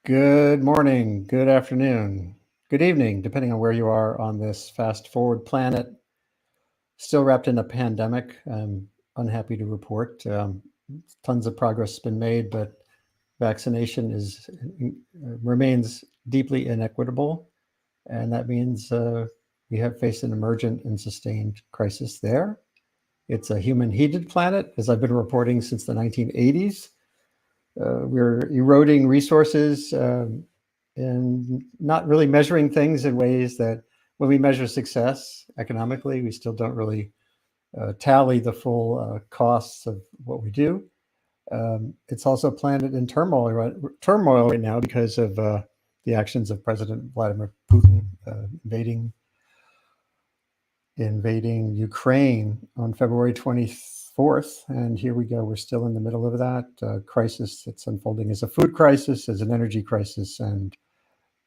Good morning, good afternoon, good evening, depending on where you are on this fast forward planet. Still wrapped in a pandemic. I'm unhappy to report. Tons of progress has been made, but vaccination remains deeply inequitable, and that means we have faced an emergent and sustained crisis there. It's a human-heated planet, as I've been reporting since the 1980s. We're eroding resources and not really measuring things in ways that when we measure success economically, we still don't really tally the full costs of what we do. It's also a planet in turmoil right now because of the actions of President Vladimir Putin invading Ukraine on February 24th. And here we go. We're still in the middle of that crisis that's unfolding as a food crisis, as an energy crisis. And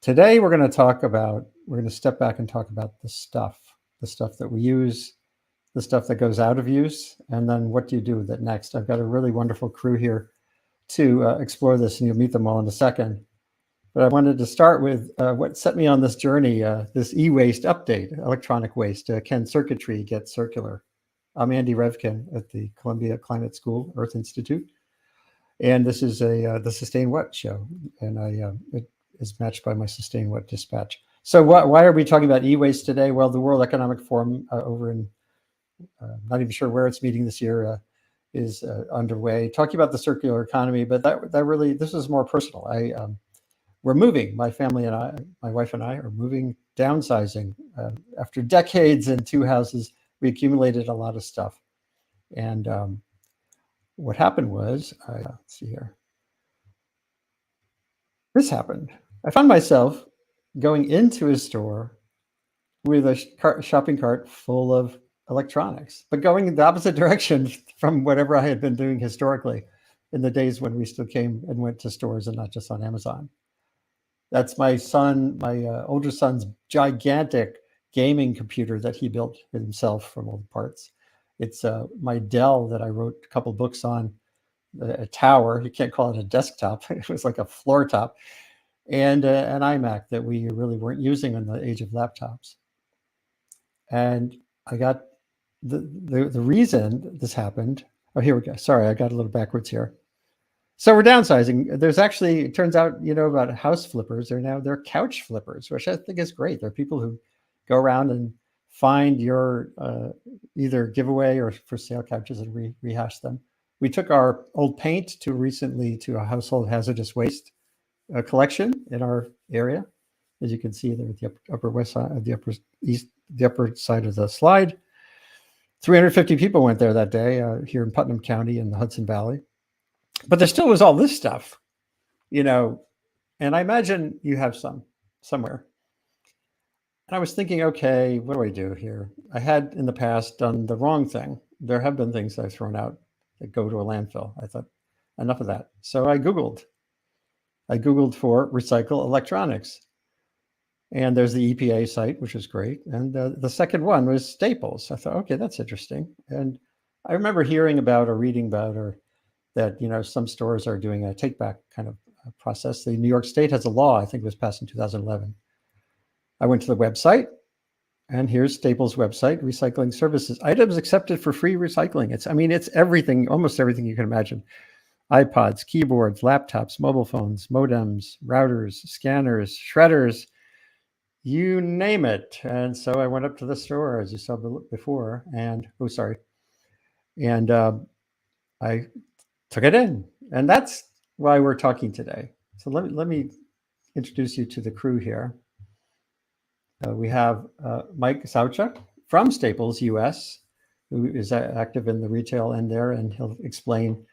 today we're going to step back and talk about the stuff that we use, the stuff that goes out of use, and then what do you do with it next? I've got a really wonderful crew here to explore this, and you'll meet them all in a second. But I wanted to start with what set me on this journey, this e-waste update, electronic waste. Can circuitry get circular? I'm Andy Revkin at the Columbia Climate School, Earth Institute. And this is the Sustain What show. And it is matched by my Sustain What dispatch. So why are we talking about e-waste today? Well, the World Economic Forum over in, not even sure where it's meeting this year, is underway, talking about the circular economy. But this is more personal. We're moving. My family and I, my wife and I, are moving, downsizing. After decades in two houses, we accumulated a lot of stuff. And what happened was, let's see here. This happened. I found myself going into a store with a shopping cart full of electronics, but going in the opposite direction from whatever I had been doing historically in the days when we still came and went to stores and not just on Amazon. That's my older son's gigantic gaming computer that he built himself from all the parts. It's my Dell that I wrote a couple books on, a tower. You can't call it a desktop. It was like a floor top. And an iMac that we really weren't using in the age of laptops. And I got the reason this happened. Oh, here we go. Sorry, I got a little backwards here. So we're downsizing. There's actually, it turns out, about house flippers. They're couch flippers, which I think is great. There are people who go around and find your either giveaway or for sale couches and rehash them. We took our old paint to a household hazardous waste collection in our area, as you can see there at the upper west side, the upper side of the slide. 350 people went there that day here in Putnam County in the Hudson Valley. But there still was all this stuff, and I imagine you have some somewhere. And I was thinking, okay, what do I do here? I had in the past done the wrong thing. There have been things I've thrown out that go to a landfill. I thought, enough of that. So I Googled for recycle electronics. And there's the EPA site, which is great. And the second one was Staples. I thought, okay, that's interesting. And I remember hearing about or reading about that some stores are doing a take back kind of process. The New York State has a law, I think it was passed in 2011. I went to the website, and here's Staples' website, recycling services, items accepted for free recycling. It's everything, almost everything you can imagine. iPods, keyboards, laptops, mobile phones, modems, routers, scanners, shredders, you name it. And so I went up to the store, as you saw before, and I took it in. And that's why we're talking today. So let me introduce you to the crew here. We have Mike Sauchuk from Staples US, who is active in the retail end there, and he'll explain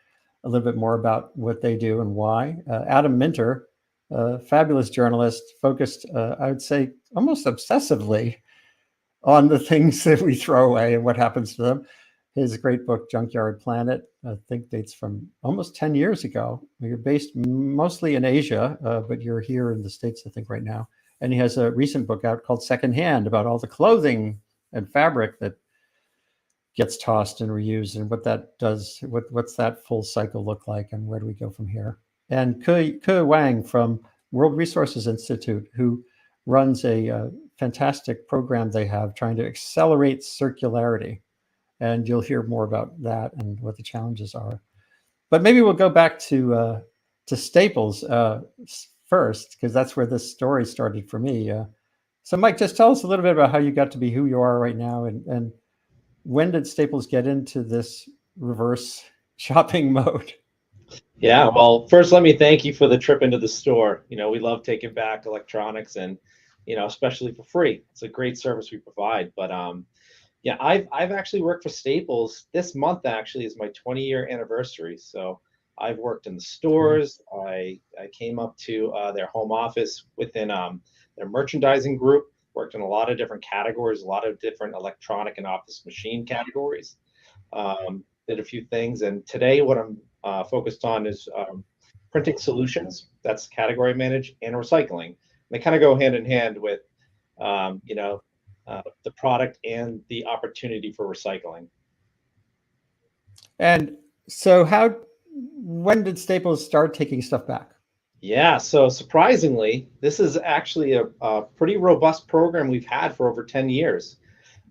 a little bit more about what they do and why. Adam Minter, a fabulous journalist, focused, I would say, almost obsessively on the things that we throw away and what happens to them. His great book, Junkyard Planet, I think dates from almost 10 years ago. You're based mostly in Asia, but you're here in the States, I think, right now. And he has a recent book out called Secondhand about all the clothing and fabric that gets tossed and reused and what that does, what's that full cycle look like and where do we go from here? And Wang from World Resources Institute, who runs a fantastic program they have trying to accelerate circularity. And you'll hear more about that and what the challenges are. But maybe we'll go back to Staples first, because that's where this story started for me. So Mike, just tell us a little bit about how you got to be who you are right now, and when did Staples get into this reverse shopping mode? Yeah, well, first let me thank you for the trip into the store. We love taking back electronics and, especially for free. It's a great service we provide. But yeah, I've actually worked for Staples. This month actually is my 20-year anniversary. So I've worked in the stores. I came up to their home office within their merchandising group, worked in a lot of different categories, a lot of different electronic and office machine categories. Did a few things. And today what I'm focused on is printing solutions. That's category managed, and recycling. And they kind of go hand in hand with, the product and the opportunity for recycling. And so when did Staples start taking stuff back? Yeah, so surprisingly, this is actually a pretty robust program we've had for over 10 years.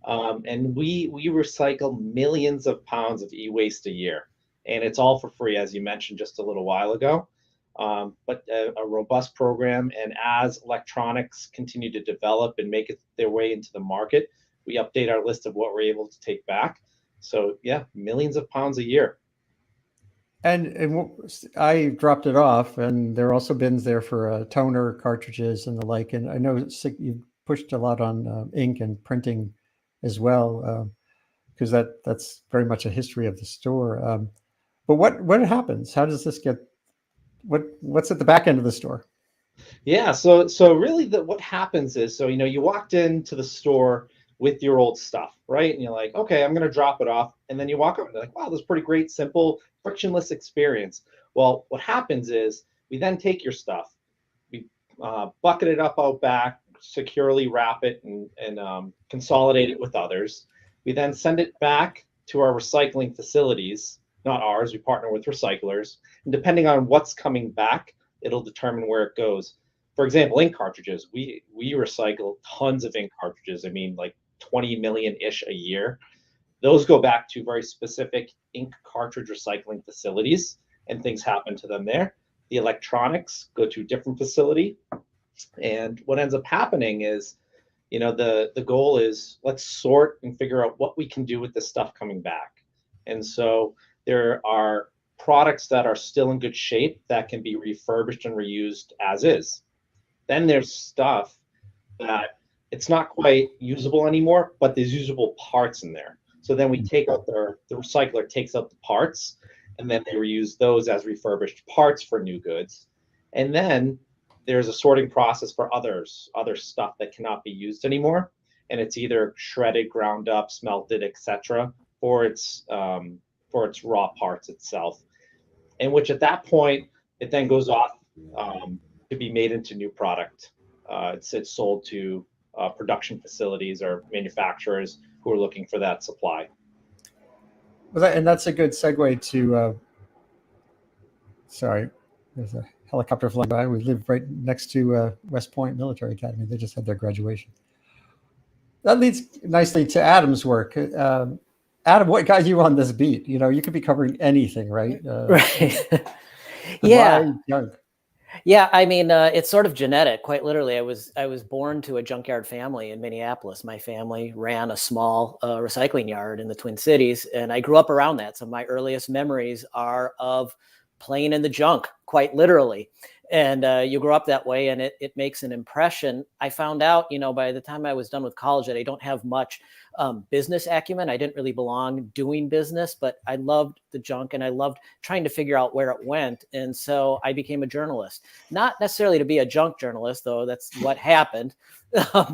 And we recycle millions of pounds of e-waste a year. And it's all for free, as you mentioned just a little while ago. But a robust program. And as electronics continue to develop and make their way into the market, we update our list of what we're able to take back. So yeah, millions of pounds a year. And I dropped it off, and there are also bins there for toner, cartridges, and the like. And I know you pushed a lot on ink and printing as well, because that's very much a history of the store. But what happens? How does this get? What's at the back end of the store? Yeah, so really what happens is, you walked into the store with your old stuff, right? And you're like, okay, I'm gonna drop it off. And then you walk up and you're like, wow, this is pretty great, simple, frictionless experience. Well, what happens is we then take your stuff, we bucket it up out back, securely wrap it and consolidate it with others. We then send it back to our recycling facilities, not ours, we partner with recyclers. And depending on what's coming back, it'll determine where it goes. For example, ink cartridges, we recycle tons of ink cartridges. I mean, like 20 million-ish a year. Those go back to very specific ink cartridge recycling facilities, and things happen to them there. The electronics go to a different facility. And what ends up happening is, the goal is, let's sort and figure out what we can do with this stuff coming back. And so there are products that are still in good shape that can be refurbished and reused as is. Then there's stuff that it's not quite usable anymore, but there's usable parts in there. So then we take out the recycler takes out the parts, and then they reuse those as refurbished parts for new goods. And then there's a sorting process for other stuff that cannot be used anymore, and it's either shredded, ground up, smelted, etc., for its raw parts itself. And which at that point it then goes off to be made into new product. It's sold to production facilities or manufacturers who are looking for that supply. Well, and that's a good segue to. Sorry, there's a helicopter flying by. We live right next to West Point Military Academy. They just had their graduation. That leads nicely to Adam's work. Adam, what got you on this beat? You could be covering anything, right? Right. Yeah. Why junk? Yeah, I mean, it's sort of genetic. Quite literally, I was born to a junkyard family in Minneapolis. My family ran a small recycling yard in the Twin Cities, and I grew up around that. So my earliest memories are of playing in the junk, quite literally. And you grow up that way, and it makes an impression. I found out, by the time I was done with college, that I don't have much business acumen. I didn't really belong doing business, but I loved the junk and I loved trying to figure out where it went. And so I became a journalist, not necessarily to be a junk journalist, though that's what happened.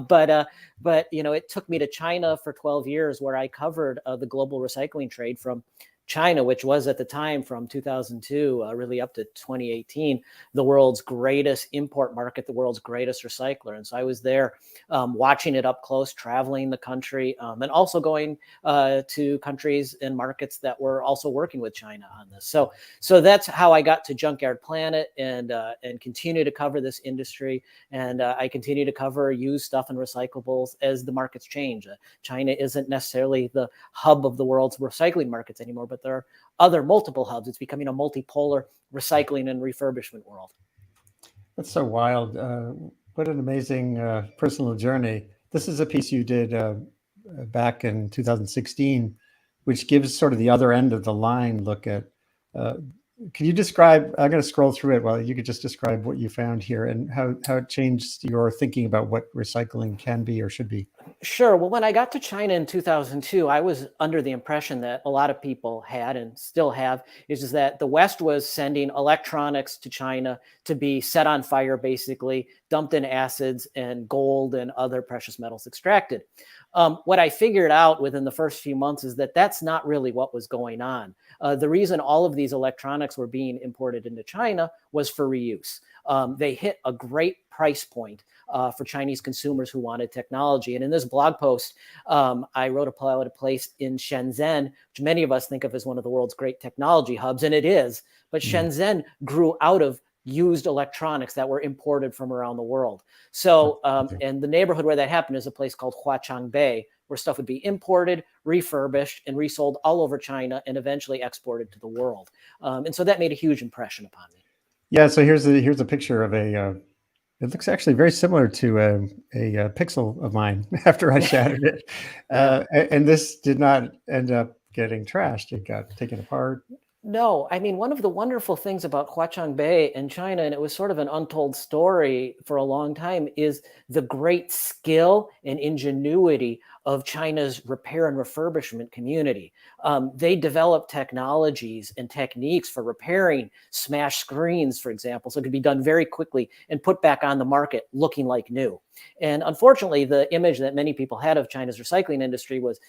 But it took me to China for 12 years, where I covered the global recycling trade from China, which was at the time from 2002 really up to 2018, the world's greatest import market, the world's greatest recycler. And so I was there watching it up close, traveling the country, and also going to countries and markets that were also working with China on this. So that's how I got to Junkyard Planet and continue to cover this industry. And I continue to cover used stuff and recyclables as the markets change. China isn't necessarily the hub of the world's recycling markets anymore, but there are other multiple hubs. It's becoming a multipolar recycling and refurbishment world. That's so wild. What an amazing personal journey. This is a piece you did back in 2016, which gives sort of the other end of the line look at. Can you describe, I'm going to scroll through it while you could just describe what you found here and how it changed your thinking about what recycling can be or should be? Sure. Well, when I got to China in 2002, I was under the impression that a lot of people had and still have, is that the West was sending electronics to China to be set on fire, basically, dumped in acids and gold and other precious metals extracted. What I figured out within the first few months is that that's not really what was going on. The reason all of these electronics were being imported into China was for reuse. They hit a great price point for Chinese consumers who wanted technology. And in this blog post, I wrote about a place in Shenzhen, which many of us think of as one of the world's great technology hubs, and it is. But Shenzhen grew out of used electronics that were imported from around the world. So, and the neighborhood where that happened is a place called Huaqiangbei, where stuff would be imported, refurbished, and resold all over China and eventually exported to the world. And so that made a huge impression upon me. Yeah, so here's a picture of it looks actually very similar to a pixel of mine after I shattered it. And this did not end up getting trashed. It got taken apart. No, I mean, one of the wonderful things about Huaqiangbei in China, and it was sort of an untold story for a long time, is the great skill and ingenuity of China's repair and refurbishment community. They developed technologies and techniques for repairing smashed screens, for example, so it could be done very quickly and put back on the market looking like new. And unfortunately, the image that many people had of China's recycling industry was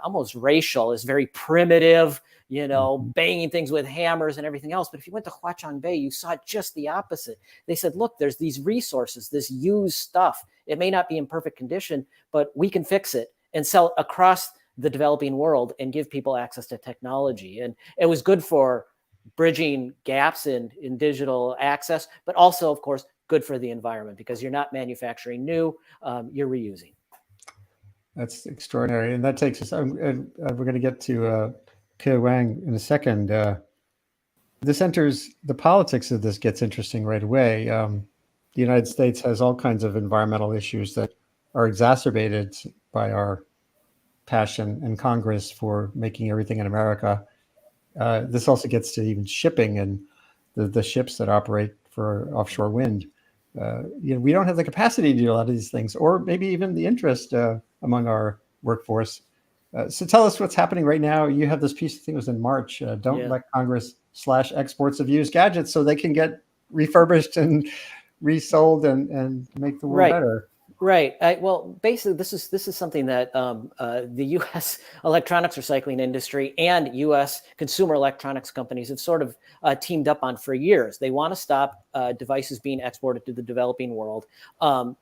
almost racial, is very primitive, banging things with hammers and everything else. But if you went to Huaqiangbei, you saw just the opposite. They said, look, there's these resources, this used stuff. It may not be in perfect condition, but we can fix it and sell it across the developing world and give people access to technology. And it was good for bridging gaps in digital access, but also, of course, good for the environment because you're not manufacturing new, you're reusing. That's extraordinary. And that takes us, and we're going to get to Wang in a second. This enters the politics of this gets interesting right away. The United States has all kinds of environmental issues that are exacerbated by our passion in Congress for making everything in America. This also gets to even shipping and the ships that operate for offshore wind. We don't have the capacity to do a lot of these things, or maybe even the interest among our workforce. So tell us what's happening right now. You have this piece, I think it was in March, don't let Congress slash exports of used gadgets so they can get refurbished and resold and make the world better. Right. Well, basically, this is something that the U.S. electronics recycling industry and U.S. consumer electronics companies have sort of teamed up on for years. They want to stop devices being exported to the developing world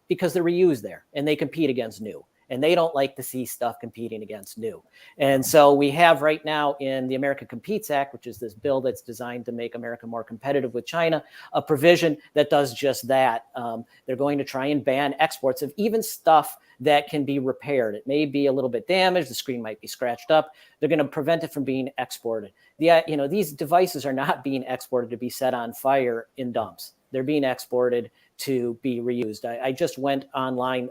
because they're reused there and they compete against new. And they don't like to see stuff competing against new. And so we have right now in the America Competes Act, which is this bill that's designed to make America more competitive with China, a provision that does just that. They're going to try and ban exports of even stuff that can be repaired. It may be a little bit damaged. The screen might be scratched up. They're going to prevent it from being exported. These devices are not being exported to be set on fire in dumps. They're being exported to be reused. I just went online,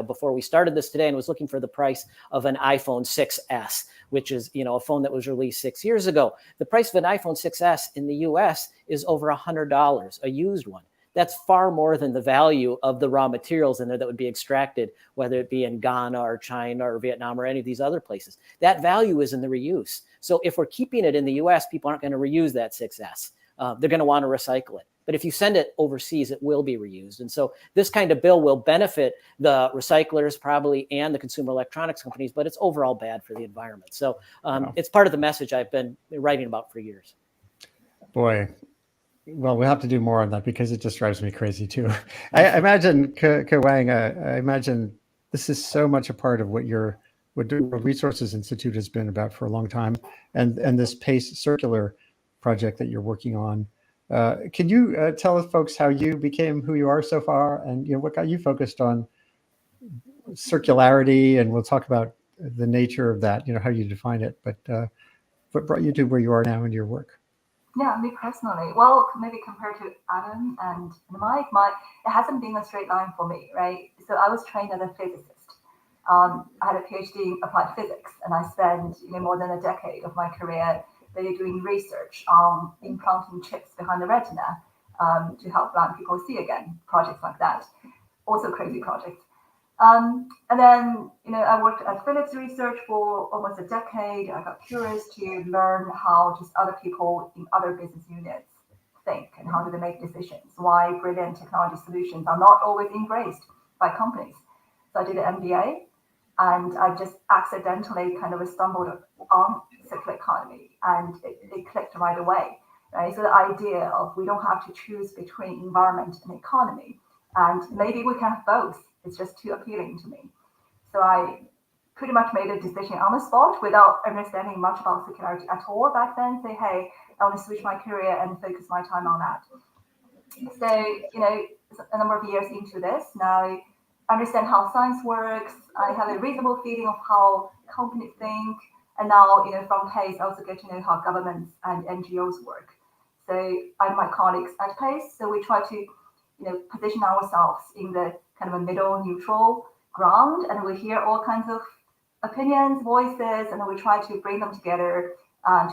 before we started this today and was looking for the price of an iPhone 6S, which is, a phone that was released 6 years ago. The price of an iPhone 6S in the US is over $100, a used one. That's far more than the value of the raw materials in there that would be extracted, whether it be in Ghana or China or Vietnam or any of these other places. That value is in the reuse. So if we're keeping it in the US, people aren't going to reuse that 6S. They're going to want to recycle it. but if you send it overseas, it will be reused. And so this kind of bill will benefit the recyclers probably and the consumer electronics companies, but it's overall bad for the environment. So it's part of the message I've been writing about for years. Boy, well, we'll have to do more on that because it just drives me crazy too. I imagine, Wang, I imagine this is so much a part of what the World Resources Institute has been about for a long time, and this PACE circular project that you're working on. Can you tell folks how you became who you are so far, and what got you focused on circularity? And we'll talk about the nature of that, how you define it, but what brought you to where you are now in your work? Yeah, me personally, well, maybe compared to Adam and Mike, it hasn't been a straight line for me, right? So I was trained as a physicist. I had a PhD in applied physics, and I spent more than a decade of my career really doing research on implanting chips behind the retina to help blind people see again, projects like that. Also crazy projects. And then, I worked at Philips Research for almost a decade. I got curious to learn how just other people in other business units think and how do they make decisions, why brilliant technology solutions are not always embraced by companies. So I did an MBA, and I just accidentally kind of stumbled on circular economy, and it clicked right away, right? So the idea of we don't have to choose between environment and economy, and maybe we can have both. It's just too appealing to me. So I pretty much made a decision on the spot without understanding much about circularity at all back then. Say, hey, I want to switch my career and focus my time on that. So, a number of years into this, now I understand how science works. I have a reasonable feeling of how companies think. And now, from PACE, I also get to know how governments and NGOs work. So I'm my colleagues at PACE, so we try to, position ourselves in the kind of a middle neutral ground, and we hear all kinds of opinions, voices, and we try to bring them together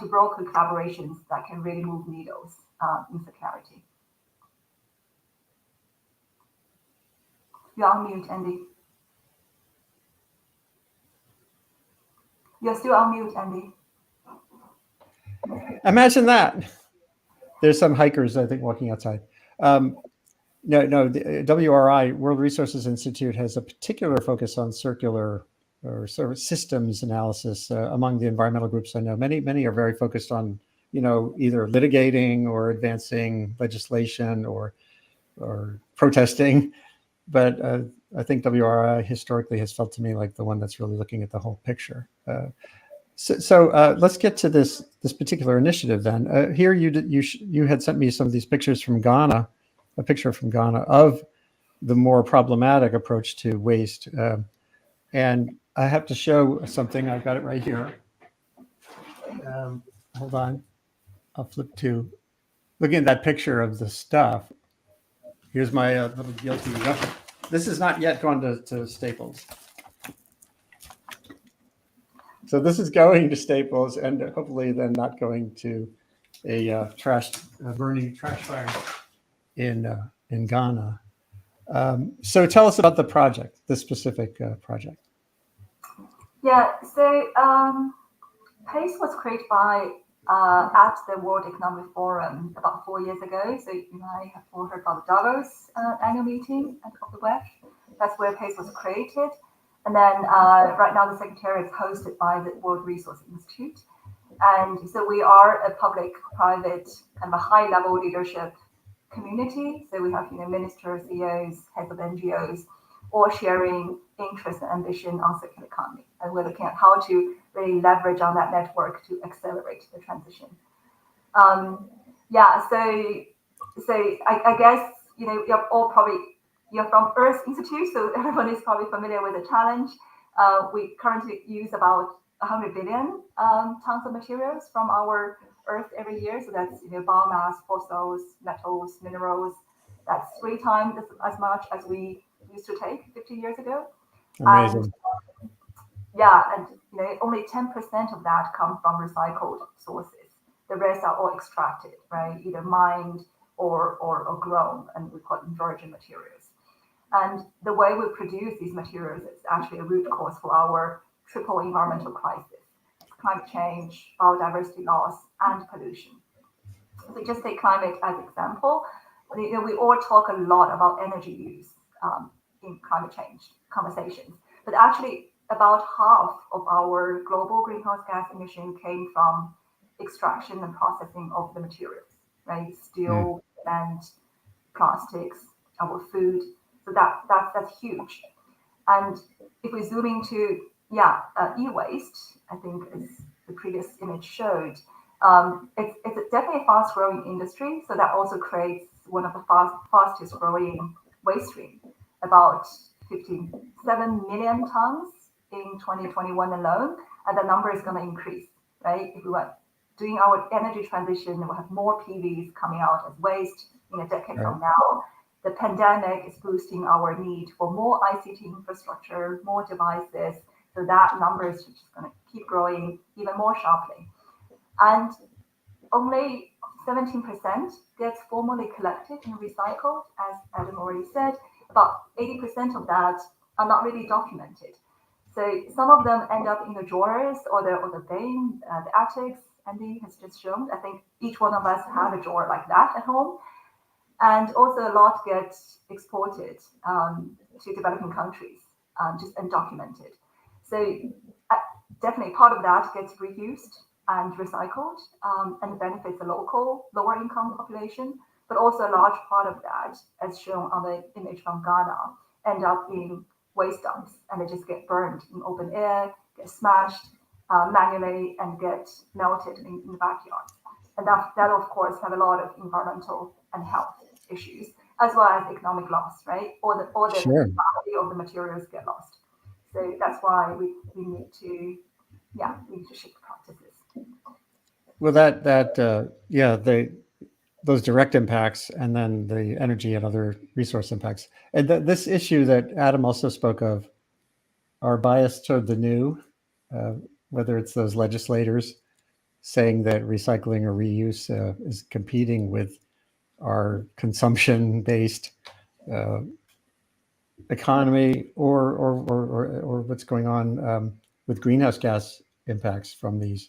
to broker collaborations that can really move needles in circularity. You're on mute, Andy. You're still on mute, Andy. Imagine that. There's some hikers, I think, walking outside. No, the WRI, World Resources Institute, has a particular focus on circular or sort of systems analysis among the environmental groups I know. Many are very focused on, either litigating or advancing legislation or protesting. But I think WRI historically has felt to me like the one that's really looking at the whole picture. So let's get to this particular initiative then. Here you had sent me some of these pictures from Ghana. A picture from Ghana of the more problematic approach to waste. And I have to show something. I've got it right here. Hold on. I'll flip to looking at that picture of the stuff. Here's my little guilty. This is not yet gone to Staples. So this is going to Staples and hopefully then not going to a burning trash fire in Ghana. So tell us about the project, this specific project. Yeah, so PACE was created by at the World Economic Forum about 4 years ago. So you might have all heard about the Davos annual meeting of the WEF. That's where PACE was created. And then right now the Secretariat is hosted by the World Resources Institute. And so we are a public-private kind of a high-level leadership community. So we have ministers, CEOs, heads of NGOs, all sharing interest and ambition on circular economy, and we're looking at how to really leverage on that network to accelerate the transition. So I guess you're all you're from Earth Institute, so everyone is probably familiar with the challenge. We currently use about 100 billion tons of materials from our Earth every year. So that's biomass, fossils, metals, minerals. That's 3 times as much as we used to take 50 years ago. Amazing. And only 10% of that come from recycled sources. The rest are all extracted, right? Either mined or grown, and we call them virgin materials. And the way we produce these materials is actually a root cause for our triple environmental crisis: climate change, biodiversity loss, and pollution. So just take climate as example. we all talk a lot about energy use in climate change conversations, but actually about half of our global greenhouse gas emission came from extraction and processing of the materials, right? Steel and plastics, our food. So that's huge. And if we zoom into e-waste, I think as the previous image showed, it's definitely a fast-growing industry. So that also creates one of the fastest-growing waste stream, about 57 million tons in 2021 alone, and the number is going to increase, right? If we were doing our energy transition, we'll have more PVs coming out as waste in a decade from now. The pandemic is boosting our need for more ICT infrastructure, more devices, so that number is just going to keep growing even more sharply. And only 17% gets formally collected and recycled, as Adam already said. About 80% of that are not really documented. So some of them end up in the drawers or the bin, the attics. Andy has just shown. I think each one of us have a drawer like that at home. And also a lot gets exported to developing countries, just undocumented. So definitely part of that gets reused and recycled and benefits the local lower income population. But also a large part of that, as shown on the image from Ghana, end up in waste dumps, and they just get burned in open air, get smashed manually, and get melted in the backyard. And that of course have a lot of environmental and health issues, as well as economic loss, right? Or the value of the materials get lost. So that's why we need to shift practices. Well, those direct impacts, and then the energy and other resource impacts. And this issue that Adam also spoke of, our bias toward the new, whether it's those legislators saying that recycling or reuse is competing with our consumption-based economy, or what's going on with greenhouse gas impacts from these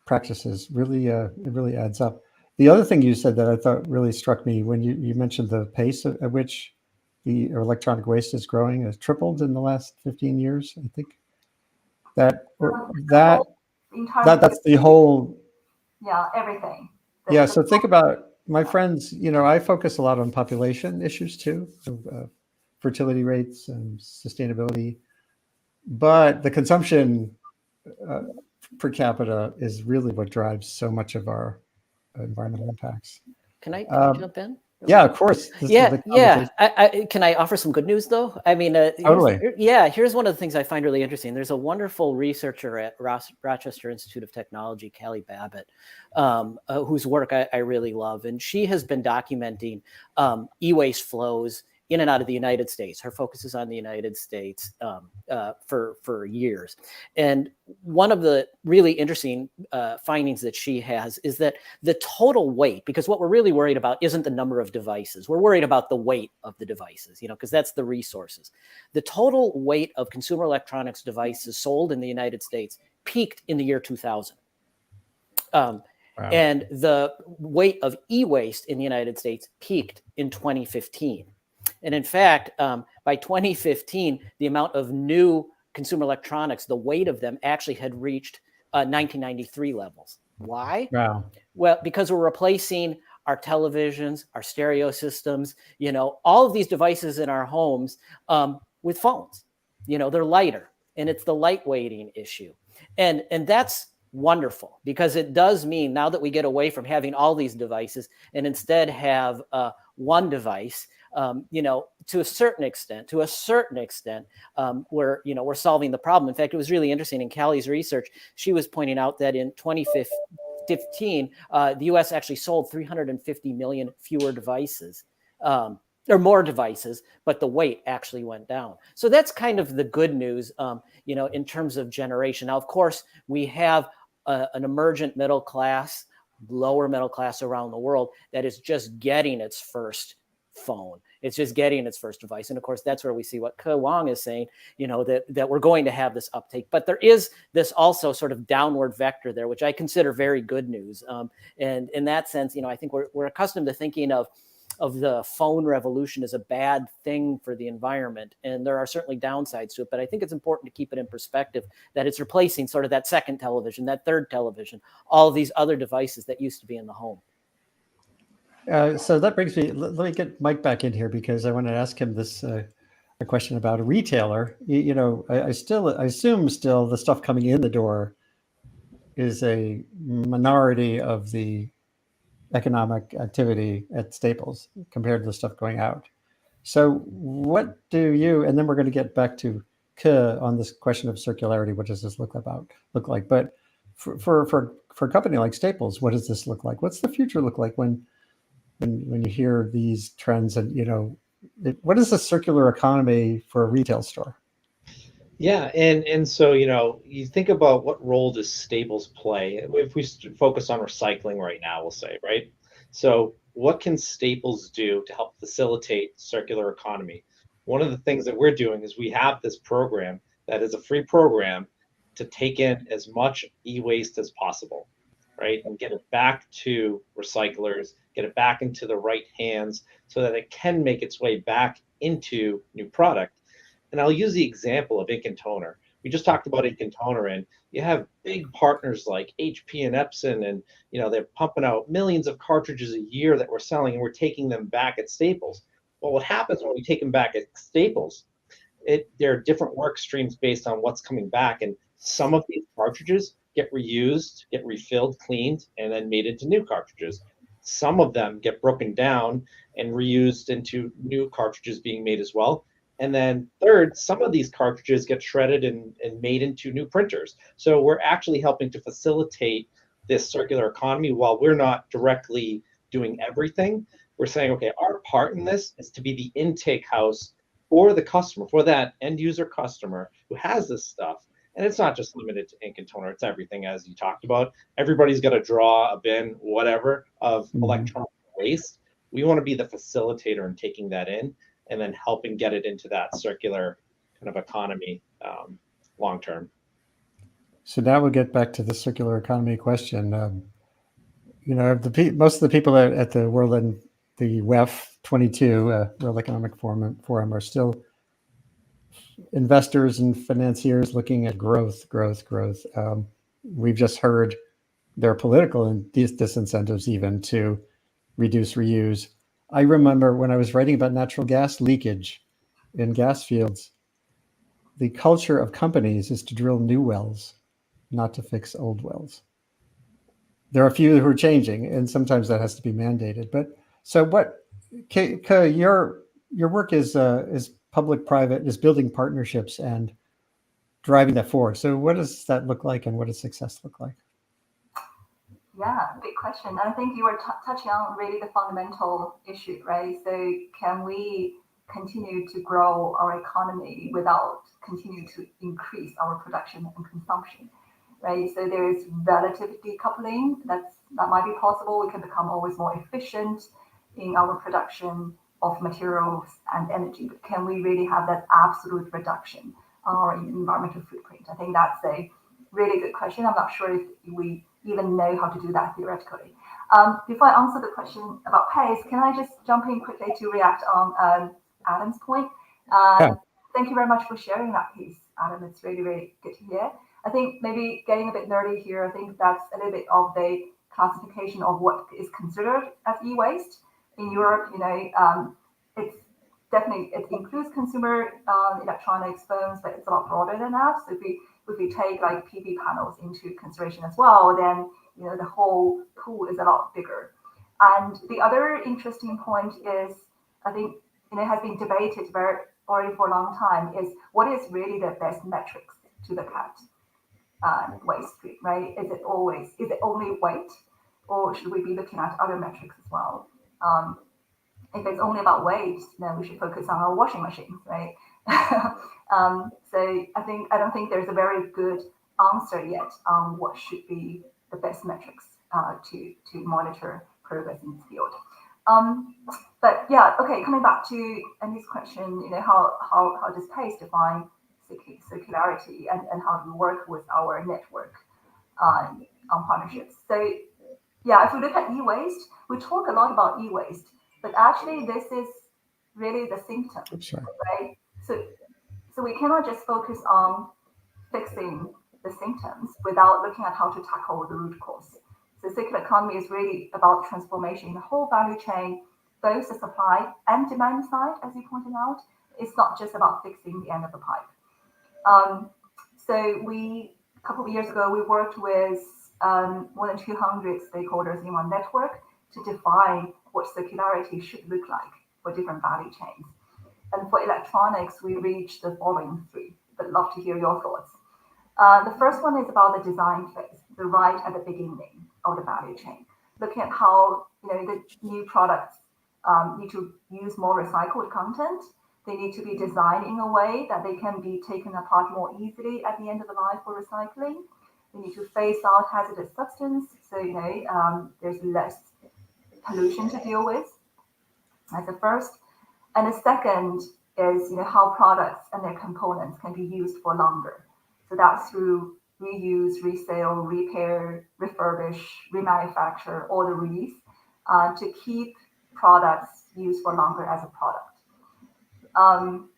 practices, it really adds up. The other thing you said that I thought really struck me when you mentioned the pace at which the electronic waste is growing has tripled in the last 15 years. I think that's the whole. Yeah, everything. So think about my friends. I focus a lot on population issues too, fertility rates and sustainability, but the consumption per capita is really what drives so much of our environmental impacts. Can I jump in? Yeah, of course. Can I offer some good news though? I mean, totally. Here's one of the things I find really interesting. There's a wonderful researcher at Rochester Institute of Technology, Callie Babbitt, whose work I really love, and she has been documenting e-waste flows in and out of the United States. Her focus is on the United States for years. And one of the really interesting findings that she has is that the total weight, because what we're really worried about isn't the number of devices. We're worried about the weight of the devices, because that's the resources. The total weight of consumer electronics devices sold in the United States peaked in the year 2000. Wow. And the weight of e-waste in the United States peaked in 2015. And in fact, by 2015, the amount of new consumer electronics, the weight of them actually had reached 1993 levels. Why? Wow. Well, because we're replacing our televisions, our stereo systems, all of these devices in our homes with phones. They're lighter, and it's the lightweighting issue. And that's wonderful, because it does mean now that we get away from having all these devices and instead have one device, to a certain extent, we're solving the problem. In fact, it was really interesting in Callie's research. She was pointing out that in 2015, the U.S. actually sold 350 million fewer devices, or more devices, but the weight actually went down. So that's kind of the good news, in terms of generation. Now, of course, we have an emergent middle class, lower middle class around the world that is just getting its first phone. It's just getting its first device. And of course, that's where we see what Wang is saying, that we're going to have this uptake. But there is this also sort of downward vector there, which I consider very good news. And in that sense, I think we're accustomed to thinking of the phone revolution as a bad thing for the environment. And there are certainly downsides to it, but I think it's important to keep it in perspective that it's replacing sort of that second television, that third television, all of these other devices that used to be in the home. So that brings me, let me get Mike back in here because I want to ask him this a question about a retailer. I assume still the stuff coming in the door is a minority of the economic activity at Staples compared to the stuff going out. So what do you, and then we're going to get back to Ke on this question of circularity. What does this look like? But for a company like Staples, what does this look like? What's the future look like when you hear these trends? And what is the circular economy for a retail store? Yeah, and so you think about what role does Staples play? If we focus on recycling right now, we'll say, right? So what can Staples do to help facilitate circular economy? One of the things that we're doing is we have this program that is a free program to take in as much e-waste as possible, right? And get it back to recyclers, get it back into the right hands so that it can make its way back into new product. And I'll use the example of ink and toner. We just talked about ink and toner, and you have big partners like HP and Epson, and they're pumping out millions of cartridges a year that we're selling, and we're taking them back at Staples. Well, what happens when we take them back at Staples? There are different work streams based on what's coming back, and some of these cartridges get reused, get refilled, cleaned, and then made into new cartridges. Some of them get broken down and reused into new cartridges being made as well. And then third, some of these cartridges get shredded and made into new printers. So we're actually helping to facilitate this circular economy while we're not directly doing everything. We're saying, okay, our part in this is to be the intake house for the customer, for that end user customer who has this stuff. And it's not just limited to ink and toner, it's everything, as you talked about. Everybody's got to draw a bin, whatever, of electronic waste. We want to be the facilitator in taking that in and then helping get it into that circular kind of economy long term. So now we'll get back to the circular economy question. Most of the people at the the WEF 22 World Economic Forum are still investors and financiers looking at growth. We've just heard there are political and disincentives even to reduce reuse. I remember when I was writing about natural gas leakage in gas fields, the culture of companies is to drill new wells, not to fix old wells. There are a few who are changing, and sometimes that has to be mandated. But so what, Ke, your work is public-private, is building partnerships and driving that forward. So what does that look like, and what does success look like? Yeah, big question. I think you were touching on really the fundamental issue, right? So can we continue to grow our economy without continue to increase our production and consumption, right? So there is relative decoupling that might be possible. We can become always more efficient in our production of materials and energy, but can we really have that absolute reduction on our environmental footprint? I think that's a really good question. I'm not sure if we even know how to do that theoretically. Before I answer the question about pace, can I just jump in quickly to react on Adam's point? Thank you very much for sharing that piece, Adam. It's really, really good to hear. I think maybe getting a bit nerdy here, I think that's a little bit of the classification of what is considered as e-waste. In Europe, it's definitely, it includes consumer electronics, phones, but it's a lot broader than that. So if we take like PV panels into consideration as well, then the whole pool is a lot bigger. And the other interesting point is, I think has been debated already for a long time, is what is really the best metrics to look at waste stream, right? Is it only weight, or should we be looking at other metrics as well? If it's only about weight, then we should focus on our washing machines, right? So I don't think there's a very good answer yet on what should be the best metrics to monitor progress in this field. But yeah, okay, coming back to Andy's question, how does PACE define circularity and how do we work with our network on partnerships? So yeah, if we look at e-waste, we talk a lot about e-waste, But actually, this is really the symptom, right? So we cannot just focus on fixing the symptoms without looking at how to tackle the root cause. So circular economy is really about transformation in the whole value chain, both the supply and demand side, as you pointed out. It's not just about fixing the end of the pipe. So a couple of years ago, we worked with more than 200 stakeholders in one network to define what circularity should look like for different value chains. And for electronics, we reached the following three, but love to hear your thoughts. The first one is about the design phase, the right at the beginning of the value chain. Looking at how the new products need to use more recycled content. They need to be designed in a way that they can be taken apart more easily at the end of the life for recycling. They need to phase out hazardous substance, so there's less pollution to deal with. As the first, and the second is how products and their components can be used for longer. So that's through reuse, resale, repair, refurbish, remanufacture, or the reuse to keep products used for longer as a product. And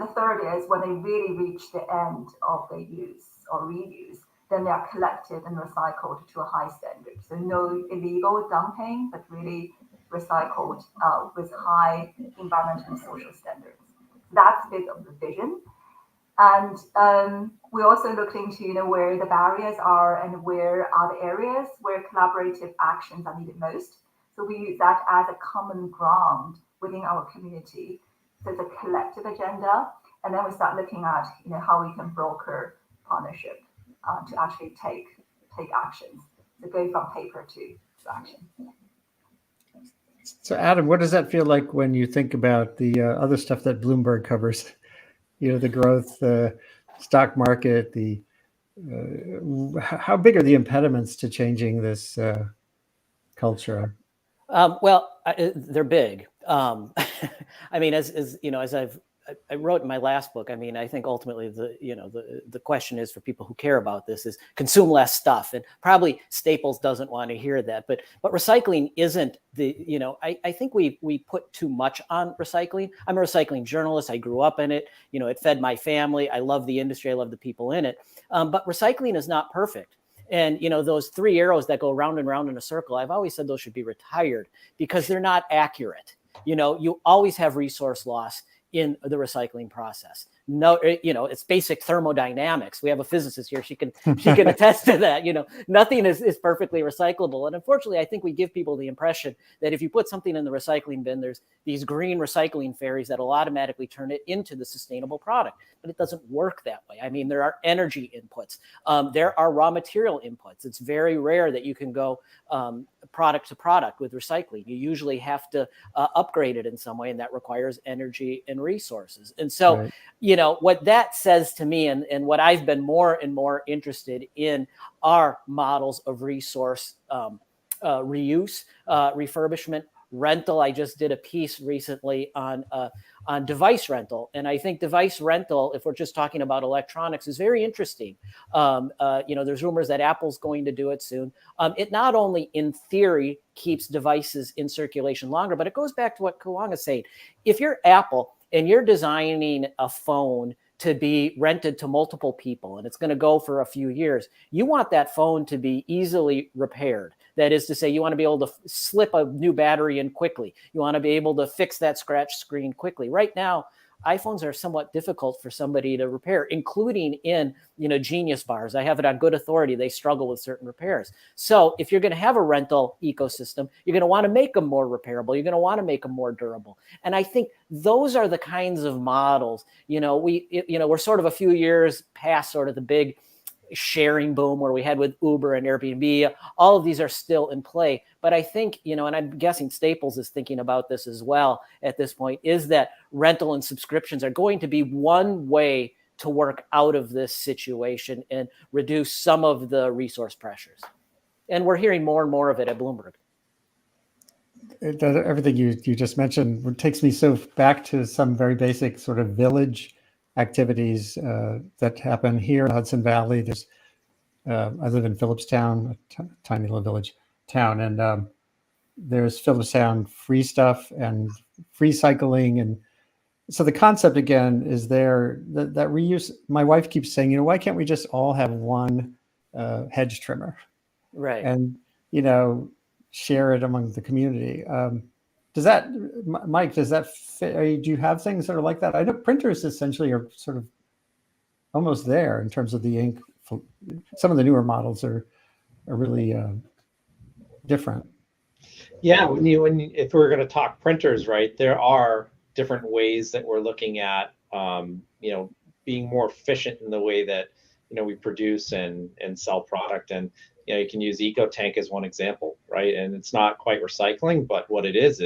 the third is when they really reach the end of their use or reuse, then they are collected and recycled to a high standard. So no illegal dumping, but really recycled with high environmental and social standards. That's a bit of the vision. And we also looked into where the barriers are and where are the areas where collaborative actions are needed most. So we use that as a common ground within our community. So it's a collective agenda, and then we start looking at how we can broker partnership to actually take actions. So go from paper to action. So Adam, what does that feel like when you think about the other stuff that Bloomberg covers? The growth, the stock market, how big are the impediments to changing this culture? Well, they're big. I mean, as I wrote in my last book, I mean, I think ultimately the question is for people who care about this is consume less stuff, and probably Staples doesn't want to hear that, but recycling isn't I think we put too much on recycling. I'm a recycling journalist. I grew up in it. It fed my family. I love the industry. I love the people in it. But recycling is not perfect. And, those three arrows that go round and round in a circle, I've always said those should be retired because they're not accurate. You always have resource loss in the recycling process. No, it's basic thermodynamics. We have a physicist here. She can attest to that. Nothing is perfectly recyclable. And unfortunately, I think we give people the impression that if you put something in the recycling bin, there's these green recycling fairies that'll automatically turn it into the sustainable product. But it doesn't work that way. I mean, there are energy inputs. There are raw material inputs. It's very rare that you can go product to product with recycling. You usually have to upgrade it in some way, and that requires energy and resources. And so, right. What that says to me, and what I've been more and more interested in are models of resource reuse, refurbishment, rental. I just did a piece recently on device rental, and I think device rental, if we're just talking about electronics, is very interesting. There's rumors that Apple's going to do it soon. It not only in theory keeps devices in circulation longer, but it goes back to what Wang is saying. If you're Apple and you're designing a phone to be rented to multiple people, and it's going to go for a few years, you want that phone to be easily repaired. That is to say, you want to be able to slip a new battery in quickly. You want to be able to fix that scratch screen quickly. Right now, iPhones are somewhat difficult for somebody to repair, including in Genius bars. I have it on good authority. They struggle with certain repairs. So if you're going to have a rental ecosystem, you're going to want to make them more repairable. You're going to want to make them more durable. And I think those are the kinds of models. We're sort of a few years past sort of the big sharing boom where we had with Uber and Airbnb. All of these are still in play. But I think, and I'm guessing Staples is thinking about this as well at this point, is that rental and subscriptions are going to be one way to work out of this situation and reduce some of the resource pressures. And we're hearing more and more of it at Bloomberg. Everything you just mentioned takes me so back to some very basic sort of village activities that happen here in the Hudson Valley. I live in Phillipstown, a tiny little village town, and there's film sound free stuff and free cycling. And so the concept again is there that reuse. My wife keeps saying, why can't we just all have one hedge trimmer? Right. And, share it among the community. Mike, does that fit? Do you have things that are like that? I know printers essentially are sort of almost there in terms of the ink. Some of the newer models are really different. Yeah, if we're going to talk printers, right, there are different ways that we're looking at, being more efficient in the way that, we produce and sell product. And, you can use EcoTank as one example, right? And it's not quite recycling, but what it is,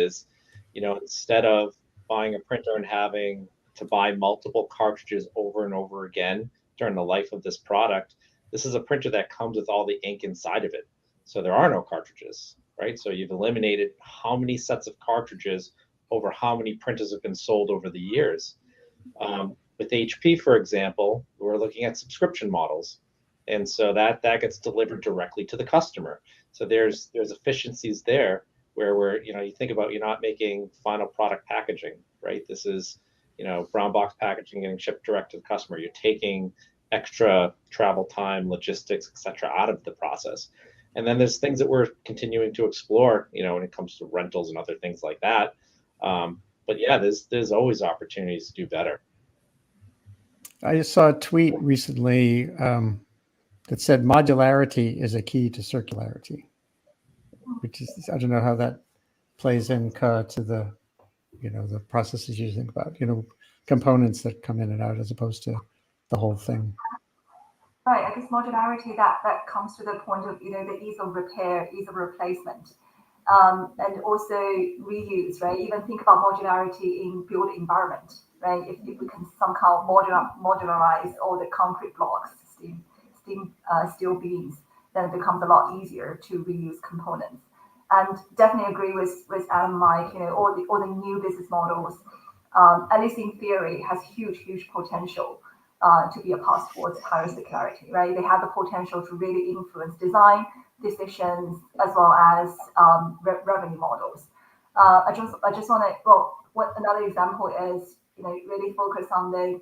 instead of buying a printer and having to buy multiple cartridges over and over again during the life of this product, this is a printer that comes with all the ink inside of it. So there are no cartridges, right? So you've eliminated how many sets of cartridges over how many printers have been sold over the years. With HP, for example, we're looking at subscription models. And so that gets delivered directly to the customer. So there's efficiencies there where you think about, you're not making final product packaging, right? This is, brown box packaging getting shipped direct to the customer. You're taking extra travel time, logistics, et cetera, out of the process. And then there's things that we're continuing to explore, when it comes to rentals and other things like that. But yeah, there's always opportunities to do better. I just saw a tweet recently that said modularity is a key to circularity, which is, I don't know how that plays in to the, the processes you think about, components that come in and out as opposed to the whole thing. Right, I guess modularity, that comes to the point of, the ease of repair, ease of replacement, and also reuse, right? Even think about modularity in built environment, right? If we can somehow modularize all the concrete blocks, steel beams, then it becomes a lot easier to reuse components. And definitely agree with Adam, Mike, all the new business models, at least in theory, has huge potential to be a path towards higher circularity, right? They have the potential to really influence design decisions as well as revenue models. I just want to, what another example is, really focus on the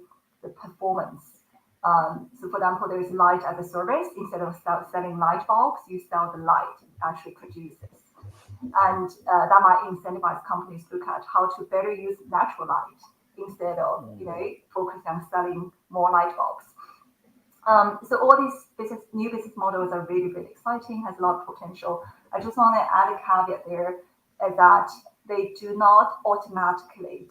performance. So for example, there is light as a service. Instead of selling light bulbs, you sell the light it actually produces. And that might incentivize companies to look at how to better use natural light instead of, focusing on selling more light bulbs. So all these new business models are really exciting, has a lot of potential. I just want to add a caveat there is that they do not automatically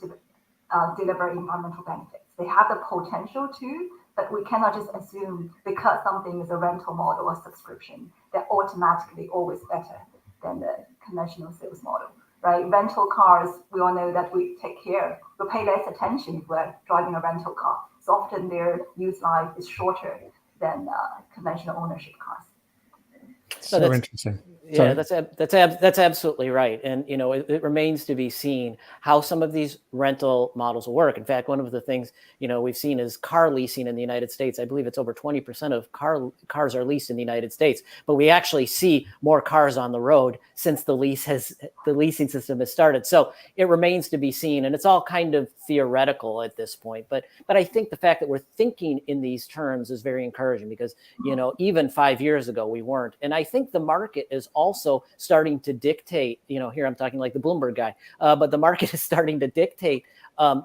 deliver environmental benefits. They have the potential to, but we cannot just assume because something is a rental model or subscription, they're automatically always better than the conventional sales model, right? Rental cars, we all know that we take care, we pay less attention if we're driving a rental car. So often their use life is shorter than conventional ownership cars. So interesting. Yeah, that's absolutely right. And, it remains to be seen how some of these rental models will work. In fact, one of the things, we've seen is car leasing in the United States. I believe it's over 20% of cars are leased in the United States, but we actually see more cars on the road since the leasing system has started. So it remains to be seen, and it's all kind of theoretical at this point. But I think the fact that we're thinking in these terms is very encouraging because, even 5 years ago, we weren't. And I think the market is also starting to dictate, here I'm talking like the Bloomberg guy, but the market is starting to dictate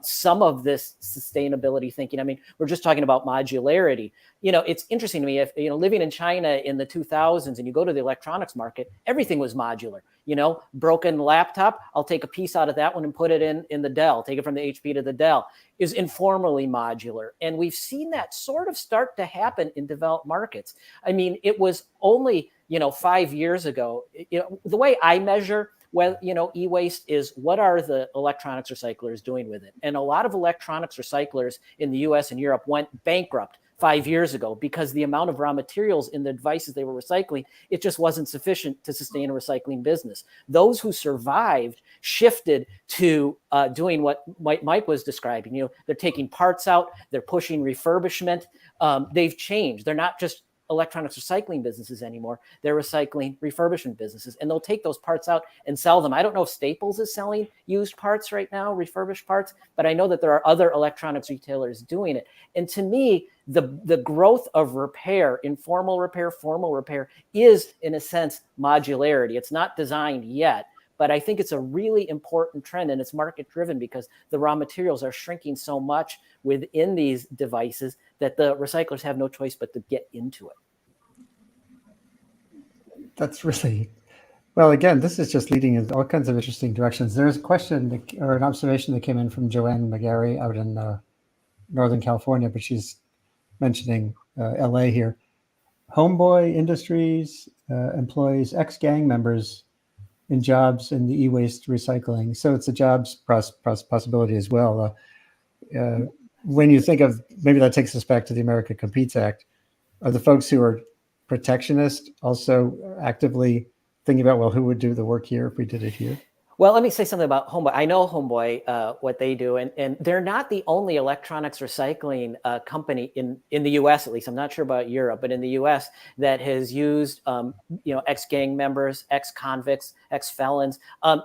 some of this sustainability thinking. I mean, we're just talking about modularity. It's interesting to me if, living in China in the 2000s and you go to the electronics market, everything was modular. Broken laptop, I'll take a piece out of that one and put it in the Dell, take it from the HP to the Dell, is informally modular. And we've seen that sort of start to happen in developed markets. I mean, it was only, 5 years ago, the way I measure e-waste is what are the electronics recyclers doing with it? And a lot of electronics recyclers in the US and Europe went bankrupt 5 years ago because the amount of raw materials in the devices they were recycling, it just wasn't sufficient to sustain a recycling business. Those who survived shifted to doing what Mike was describing. They're taking parts out, they're pushing refurbishment. They've changed. They're not just electronics recycling businesses anymore. They're recycling refurbishment businesses, and they'll take those parts out and sell them. I don't know if Staples is selling used parts right now, refurbished parts, but I know that there are other electronics retailers doing it. And to me, the growth of repair, informal repair, formal repair, is in a sense modularity. It's not designed yet, but I think it's a really important trend, and it's market driven because the raw materials are shrinking so much within these devices that the recyclers have no choice but to get into it. That's really, well, again, this is just leading in all kinds of interesting directions. There's a question or an observation that came in from Joanne McGarry out in Northern California, but she's mentioning LA here. Homeboy Industries employs ex-gang members in jobs in the e-waste recycling. So it's a jobs possibility as well. When you think of, maybe that takes us back to the America Competes Act, are the folks who are protectionist also actively thinking about, well, who would do the work here if we did it here? Well, let me say something about Homeboy. I know Homeboy, what they do, and they're not the only electronics recycling company in the U.S. at least. I'm not sure about Europe, but in the U.S. that has used ex-gang members, ex-convicts, ex-felons.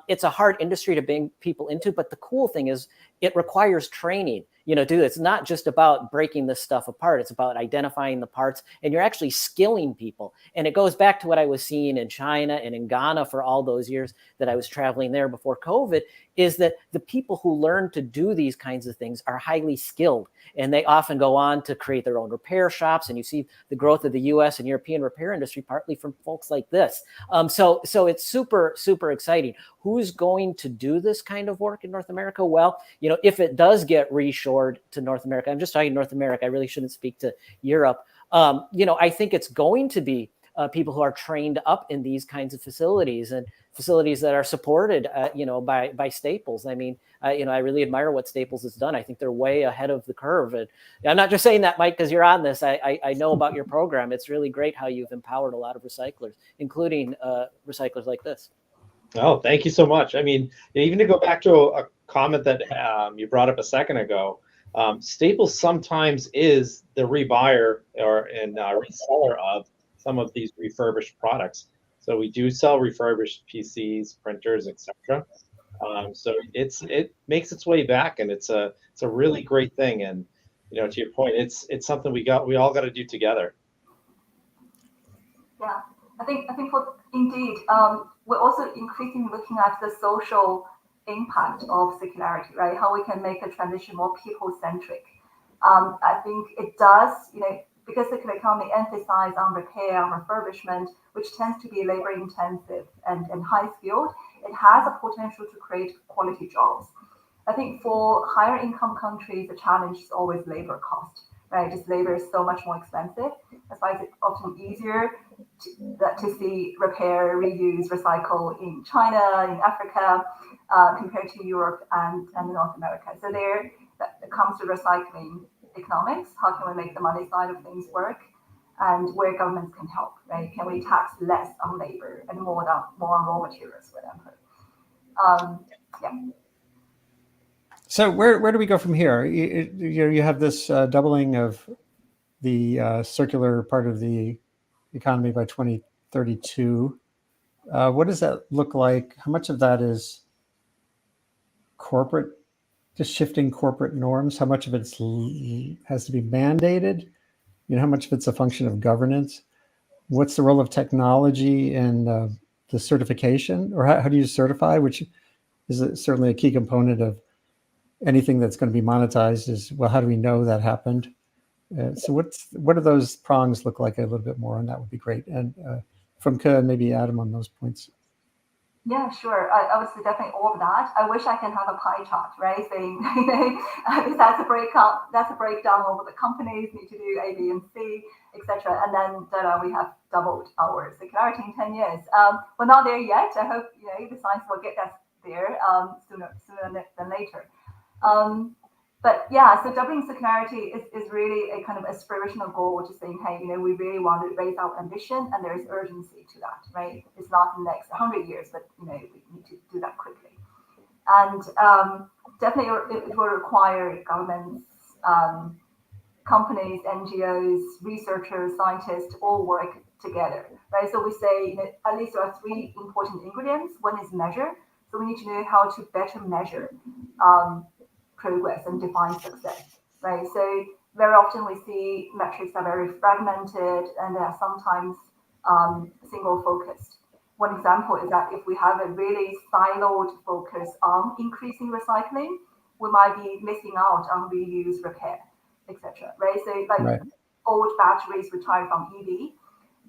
It's a hard industry to bring people into, but the cool thing is it requires training. It's not just about breaking this stuff apart. It's about identifying the parts, and you're actually skilling people. And it goes back to what I was seeing in China and in Ghana for all those years that I was traveling there before COVID, is that the people who learn to do these kinds of things are highly skilled. And they often go on to create their own repair shops. And you see the growth of the US and European repair industry partly from folks like this. So it's super, super exciting. Who's going to do this kind of work in North America? Well, if it does get reshored to North America, I'm just talking North America, I really shouldn't speak to Europe. I think it's going to be people who are trained up in these kinds of facilities and facilities that are supported, by Staples. I mean, I really admire what Staples has done. I think they're way ahead of the curve. And I'm not just saying that, Mike, because you're on this. I know about your program. It's really great how you've empowered a lot of recyclers, including recyclers like this. Oh, thank you so much. I mean, even to go back to a comment that you brought up a second ago, Staples sometimes is the rebuyer and reseller of some of these refurbished products. So we do sell refurbished PCs, printers, etc. So it makes its way back, and it's a really great thing. And to your point, it's something we all got to do together. Yeah, I think indeed we're also increasingly looking at the social impact of circularity, right? How we can make the transition more people-centric. I think it does, because circular economy emphasizes on repair and refurbishment, which tends to be labor-intensive and high-skilled, it has a potential to create quality jobs. I think for higher income countries, the challenge is always labor cost, right? Just labor is so much more expensive. That's why it's often easier to see repair, reuse, recycle in China, in Africa, compared to Europe and North America. So there, it comes to recycling economics. How can we make the money side of things work, and where governments can help, right? Can we tax less on labor and more on raw materials, whatever? Yeah. So where do we go from here? You have this doubling of the circular part of the economy by 2032. What does that look like? How much of that is corporate, just shifting corporate norms? How much of it has to be mandated? How much of it's a function of governance? What's the role of technology in the certification, or how do you certify, which is certainly a key component of anything that's going to be monetized? Is, well, how do we know that happened? So what do those prongs look like? A little bit more on that would be great. And from Ke and maybe Adam on those points. Yeah, sure. I would say definitely all of that. I wish I can have a pie chart, right? Saying that's a breakdown over the companies need to do A, B, and C, etc. And then we have doubled our circularity in 10 years. We're not there yet. I hope the science will get us there sooner than later. But yeah, so doubling circularity is really a kind of aspirational goal, just saying, hey, we really want to raise our ambition, and there's urgency to that, right? It's not the next 100 years, but we need to do that quickly. And definitely it will require governments companies, NGOs, researchers, scientists all work together, right? So we say at least there are three important ingredients. One is measure. So we need to know how to better measure progress and define success, right? So very often we see metrics are very fragmented and they are sometimes single focused. One example is that if we have a really siloed focus on increasing recycling, we might be missing out on reuse, repair, etc. Right? So like old batteries retired from EV,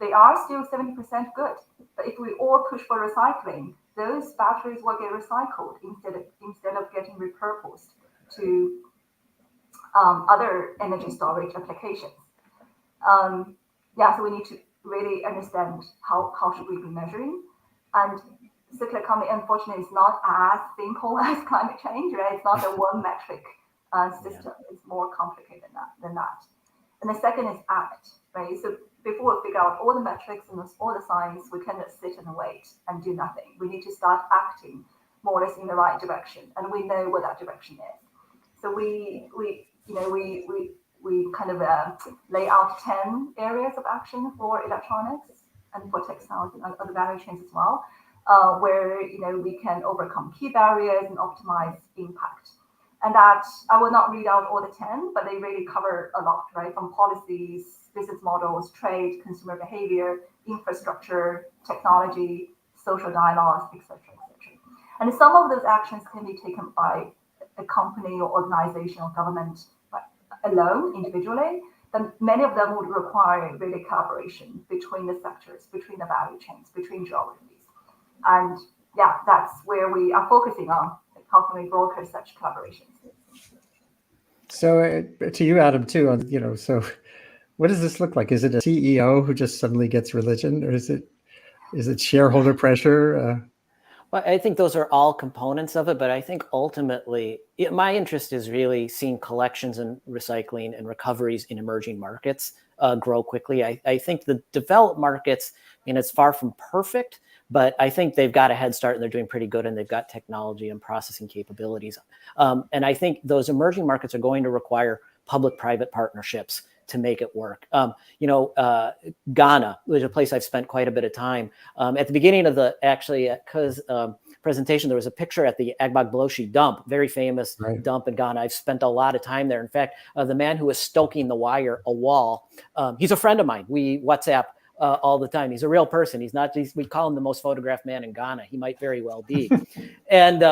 they are still 70% good. But if we all push for recycling, those batteries will get recycled instead of getting repurposed to other energy storage applications. So we need to really understand how should we be measuring. And circular economy, unfortunately, is not as simple as climate change, right? It's not a one metric system. It's more complicated than that. And the second is act, right? So before we figure out all the metrics and all the science, we cannot sit and wait and do nothing. We need to start acting more or less in the right direction, and we know what that direction is. So we kind of lay out 10 areas of action for electronics and for textiles and other value chains as well, where we can overcome key barriers and optimize impact. And that I will not read out all the 10, but they really cover a lot, right? From policies, business models, trade, consumer behavior, infrastructure, technology, social dialogues, etc., etc. And some of those actions can be taken by a company or organization or government alone, individually, then many of them would require really collaboration between the sectors, between the value chains, between geographies. And that's where we are focusing on, like, how can we broker such collaborations. So to you, Adam, too, so what does this look like? Is it a CEO who just suddenly gets religion, or is it shareholder pressure? Well, I think those are all components of it, but I think ultimately my interest is really seeing collections and recycling and recoveries in emerging markets grow quickly. I think the developed markets, it's far from perfect, but I think they've got a head start and they're doing pretty good, and they've got technology and processing capabilities. And I think those emerging markets are going to require public-private partnerships to make it work. Ghana, which is a place I've spent quite a bit of time. At the beginning of the presentation, there was a picture at the Agbogbloshie dump, very famous dump in Ghana. I've spent a lot of time there. In fact, the man who was stoking the wire, a wall, he's a friend of mine. We WhatsApp all the time. He's a real person. He's not just, we call him the most photographed man in Ghana. He might very well be. And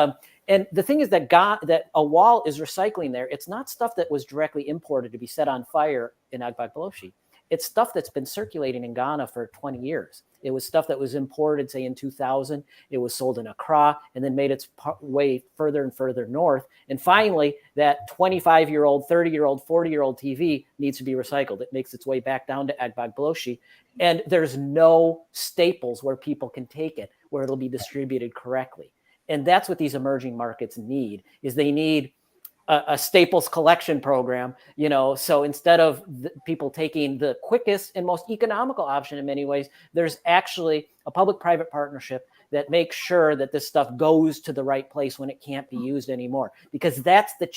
the thing is that a wall is recycling there. It's not stuff that was directly imported to be set on fire in Agbogbloshie. It's stuff that's been circulating in Ghana for 20 years. It was stuff that was imported, say, in 2000. It was sold in Accra and then made its way further and further north. And finally, that 25-year-old, 30-year-old, 40-year-old TV needs to be recycled. It makes its way back down to Agbogbloshie. And there's no staples where people can take it, where it'll be distributed correctly. And that's what these emerging markets need, is they need a staples collection program, so instead of people taking the quickest and most economical option in many ways, there's actually a public-private partnership that makes sure that this stuff goes to the right place when it can't be used anymore, because that's the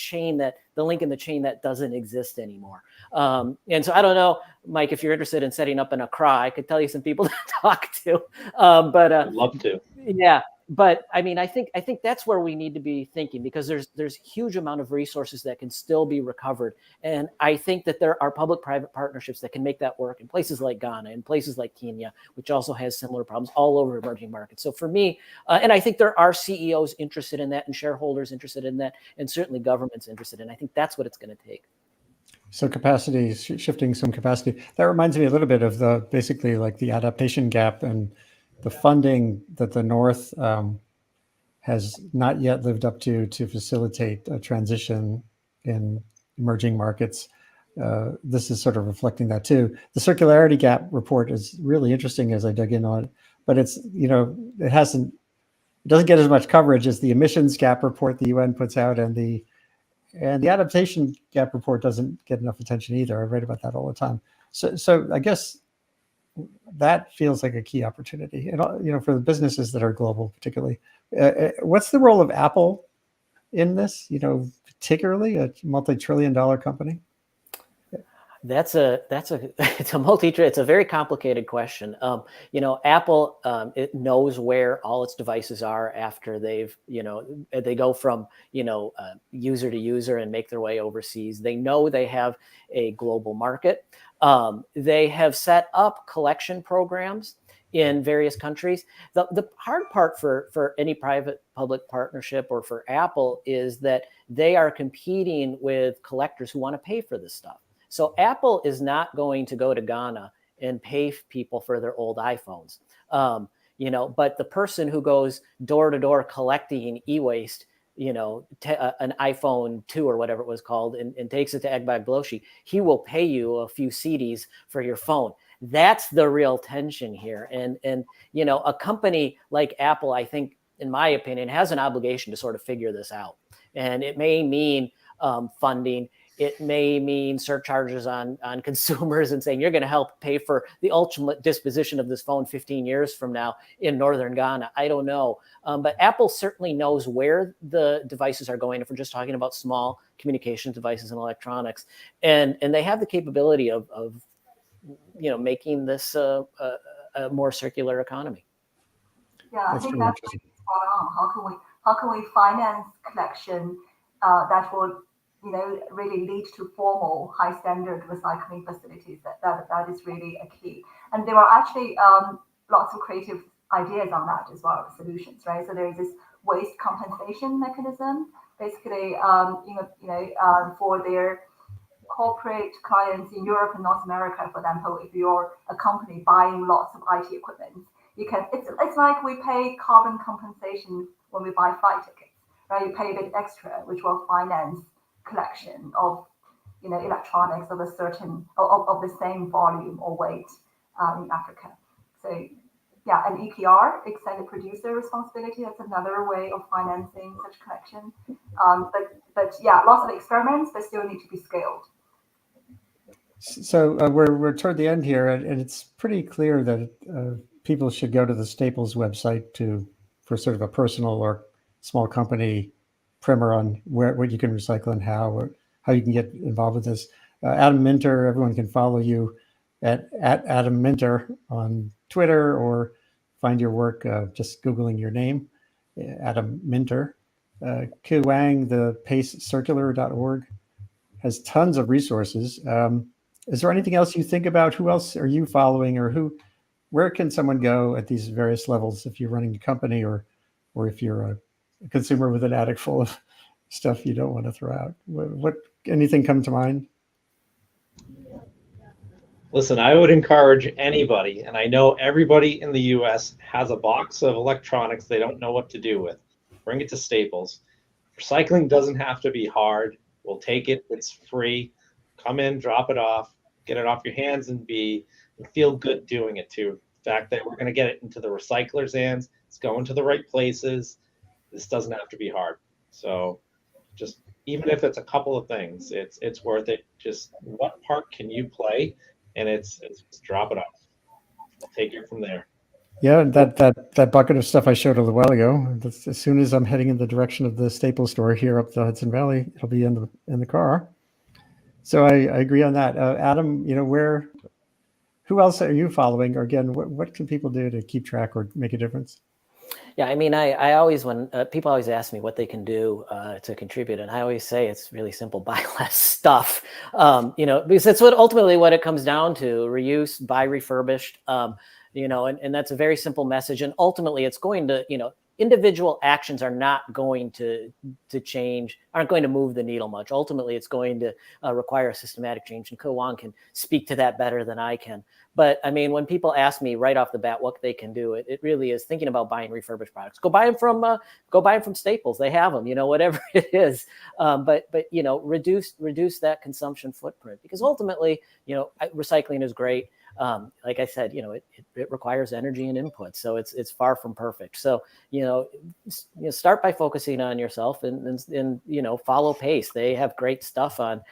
link in the chain that doesn't exist anymore. And so I don't know, Mike, if you're interested in setting up an Accra, I could tell you some people to talk to, but I'd love to. Yeah. But I think that's where we need to be thinking, because there's huge amount of resources that can still be recovered. And I think that there are public-private partnerships that can make that work in places like Ghana and places like Kenya, which also has similar problems all over emerging markets. So for me, and I think there are CEOs interested in that and shareholders interested in that, and certainly governments interested in. I think that's what it's going to take. So capacity, shifting some capacity. That reminds me a little bit of basically like the adaptation gap and the funding that the North has not yet lived up to facilitate a transition in emerging markets. This is sort of reflecting that too. The circularity gap report is really interesting as I dug in on it, but it doesn't get as much coverage as the emissions gap report the UN puts out, and the adaptation gap report doesn't get enough attention either. I write about that all the time. So I guess that feels like a key opportunity, and for the businesses that are global, particularly. What's the role of Apple in this? Particularly a multi-trillion-dollar company. It's a it's a very complicated question. Apple, it knows where all its devices are after they go from, user to user and make their way overseas. They know they have a global market. They have set up collection programs in various countries. The hard part for any private-public partnership or for Apple is that they are competing with collectors who want to pay for this stuff. So Apple is not going to go to Ghana and pay people for their old iPhones. But the person who goes door to door collecting e-waste, an iPhone 2 or whatever it was called, and takes it to Egbagloshi, he will pay you a few CDs for your phone. That's the real tension here. And a company like Apple, I think, in my opinion, has an obligation to sort of figure this out. And it may mean funding. It may mean surcharges on consumers and saying you're going to help pay for the ultimate disposition of this phone 15 years from now in northern Ghana. I don't know. But Apple certainly knows where the devices are going, if we're just talking about small communications devices and electronics. And they have the capability of making this a more circular economy. Yeah, I think that's spot on. How can we finance collection that will really lead to formal high standard recycling facilities? That is really a key. And there are actually lots of creative ideas on that as well, solutions, right? So there is this waste compensation mechanism, basically, for their corporate clients in Europe and North America, for example. If you're a company buying lots of IT equipment, it's like we pay carbon compensation when we buy flight tickets, right? You pay a bit extra, which will finance collection of electronics of a certain of the same volume or weight in Africa. So yeah, and EPR, extended producer responsibility, that's another way of financing such collection. But yeah, lots of experiments that still need to be scaled. So we're toward the end here, and it's pretty clear that people should go to the Staples website for sort of a personal or small company primer on what you can recycle and how you can get involved with this. Adam Minter, everyone can follow you at Adam Minter on Twitter, or find your work just Googling your name, Adam Minter. Wang, the pacecircular.org, has tons of resources. Is there anything else you think about? Who else are you following, or where can someone go at these various levels if you're running a company, or if you're a consumer with an attic full of stuff you don't want to throw out? What anything come to mind? Listen, I would encourage anybody, and I know everybody in the US has a box of electronics they don't know what to do with. Bring it to Staples. Recycling doesn't have to be hard. We'll take it. It's free. Come in, drop it off, get it off your hands, and feel good doing it too. The fact that we're going to get it into the recyclers' hands, it's going to the right places. This doesn't have to be hard. So just, even if it's a couple of things, it's worth it. Just what part can you play? And it's drop it off. We'll take it from there. Yeah, that bucket of stuff I showed a little while ago. As soon as I'm heading in the direction of the Staples store here up the Hudson Valley, it'll be in the car. So I agree on that. Adam, who else are you following? Or again, what can people do to keep track or make a difference? Yeah, I mean, I always, when people always ask me what they can do to contribute, and I always say it's really simple: buy less stuff. Because that's ultimately what it comes down to: reuse, buy refurbished. And that's a very simple message. And ultimately, it's going to, individual actions are not going to change, aren't going to move the needle much. Ultimately, it's going to require a systematic change. And Wang can speak to that better than I can. But I mean, when people ask me right off the bat what they can do, it really is thinking about buying refurbished products. Go buy them from Staples. They have them, whatever it is. But reduce that consumption footprint, because ultimately, recycling is great. Like I said, it requires energy and input, so it's far from perfect. So start by focusing on yourself and follow Pace. They have great stuff on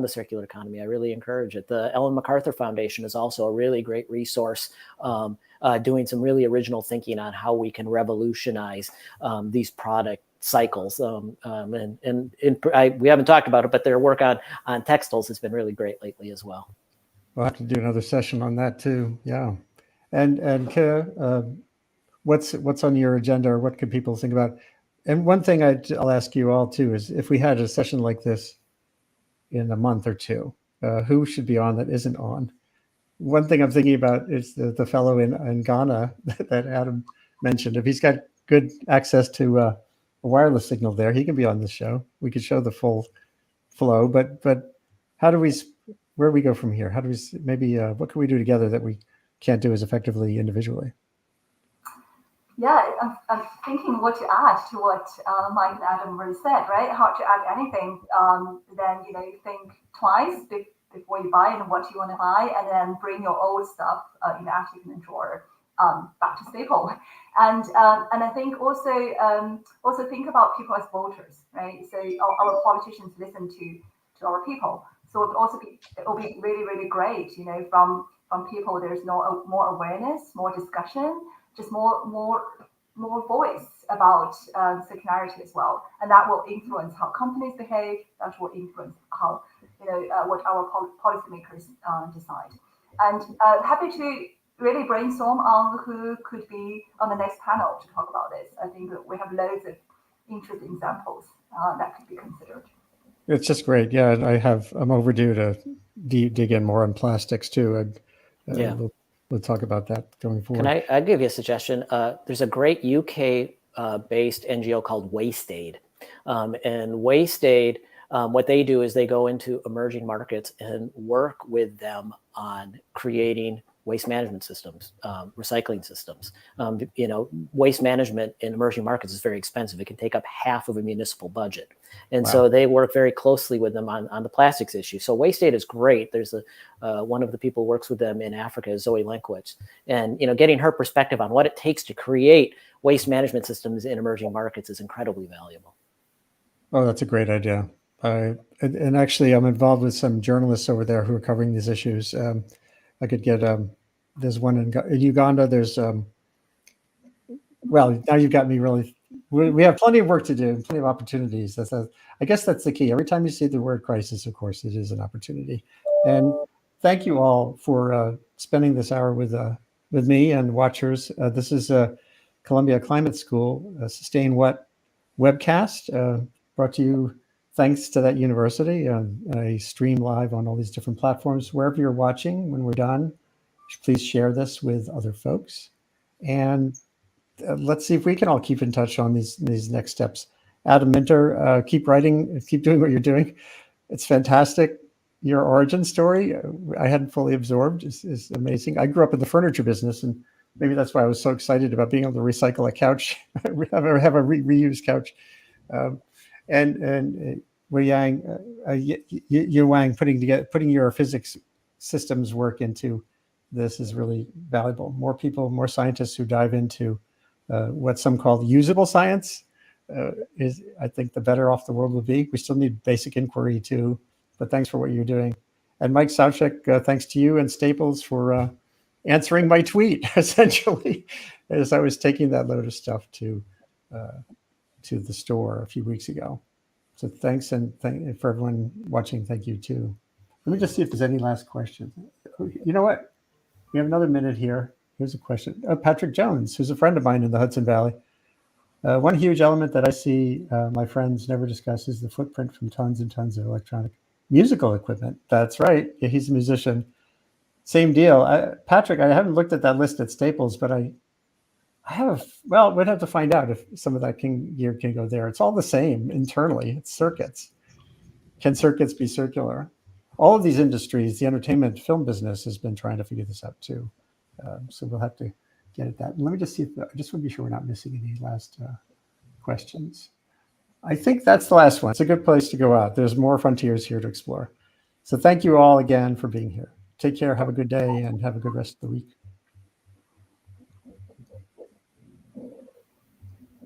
the circular economy. I really encourage it. The Ellen MacArthur Foundation is also a really great resource, doing some really original thinking on how we can revolutionize these product cycles. We haven't talked about it, but their work on textiles has been really great lately as well. We'll have to do another session on that too. Yeah. And Kara, what's on your agenda, or what could people think about? And one thing I'll ask you all too is, if we had a session like this in a month or two, who should be on that isn't on? One thing I'm thinking about is the fellow in Ghana that Adam mentioned. If he's got good access to a wireless signal there, he can be on the show. We could show the full flow, but how do where do we go from here? How do we maybe what can we do together that we can't do as effectively individually? Yeah, I'm thinking what to add to what Mike and Adam already said, right? How to add anything, then you think twice before you buy and what you want to buy, and then bring your old stuff in the attic and drawer back to staple. And I think also think about people as voters, right? So our politicians listen to our people. So it'll be really, really great, from people. There's more awareness, more discussion, just more voice about circularity as well, and that will influence how companies behave. That will influence how what our policymakers decide. And happy to really brainstorm on who could be on the next panel to talk about this. I think that we have loads of interesting examples that could be considered. It's just great. Yeah, I'm overdue to dig in more on plastics too. And we'll talk about that going forward. I'll give you a suggestion. There's a great UK based NGO called Waste Aid. And Waste Aid, what they do is they go into emerging markets and work with them on creating waste management systems, recycling systems. Waste management in emerging markets is very expensive. It can take up half of a municipal budget. And so they work very closely with them on the plastics issue. So Waste Aid is great. There's one of the people who works with them in Africa is Zoe Lenkwitz. And, getting her perspective on what it takes to create waste management systems in emerging markets is incredibly valuable. Oh, that's a great idea. And actually, I'm involved with some journalists over there who are covering these issues. I could get, there's one in Uganda. There's, well, now you've got me really, we have plenty of work to do, plenty of opportunities. I guess that's the key. Every time you see the word crisis, of course, it is an opportunity. And thank you all for spending this hour with me and watchers. This is Columbia Climate School, Sustain What webcast, brought to you thanks to that university. I stream live on all these different platforms. Wherever you're watching, when we're done, please share this with other folks. And let's see if we can all keep in touch on these next steps. Adam Minter, keep writing, keep doing what you're doing. It's fantastic. Your origin story, I hadn't fully absorbed, is amazing. I grew up in the furniture business, and maybe that's why I was so excited about being able to recycle a couch, have a reused couch. And Wang, Wang, putting your physics systems work into this is really valuable. More people, more scientists who dive into what some call usable science is, I think, the better off the world will be. We still need basic inquiry too, but thanks for what you're doing. And Mike Savchuk, thanks to you and Staples for answering my tweet, essentially, as I was taking that load of stuff to the store a few weeks ago. So thanks, and for everyone watching, thank you too. Let me just see if there's any last questions. You know what? We have another minute here. Here's a question. Patrick Jones, who's a friend of mine in the Hudson Valley. One huge element that I see my friends never discuss is the footprint from tons and tons of electronic musical equipment. That's right. Yeah, he's a musician. Same deal. Patrick, I haven't looked at that list at Staples, but I have, well, we'd have to find out if some of that gear can go there. It's all the same internally. It's circuits. Can circuits be circular? All of these industries, the entertainment film business has been trying to figure this out too. So we'll have to get at that. And let me just see if I just want to be sure we're not missing any last questions. I think that's the last one. It's a good place to go out. There's more frontiers here to explore. So thank you all again for being here. Take care. Have a good day and have a good rest of the week.